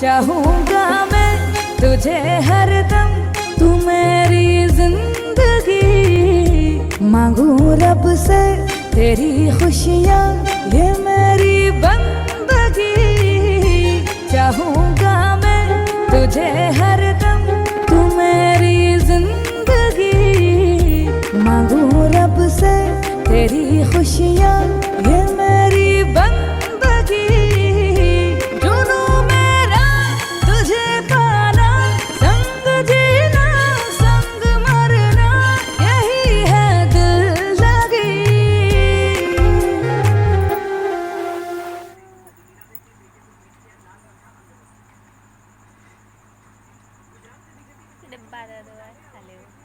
चाहूंगा मैं तुझे हरदम, तू मेरी जिंदगी। मांगू रब से तेरी खुशियाँ, ये मेरी बंदगी। चाहूंगा मैं तुझे हरदम, तू मेरी जिंदगी। मांगू रब से तेरी खुशियाँ, ये मेरी बंदगी। जुनू मेरा तुझे पाना, संग जीना संग मरना, यही है दिल लगी। Depan ada dua. Halo.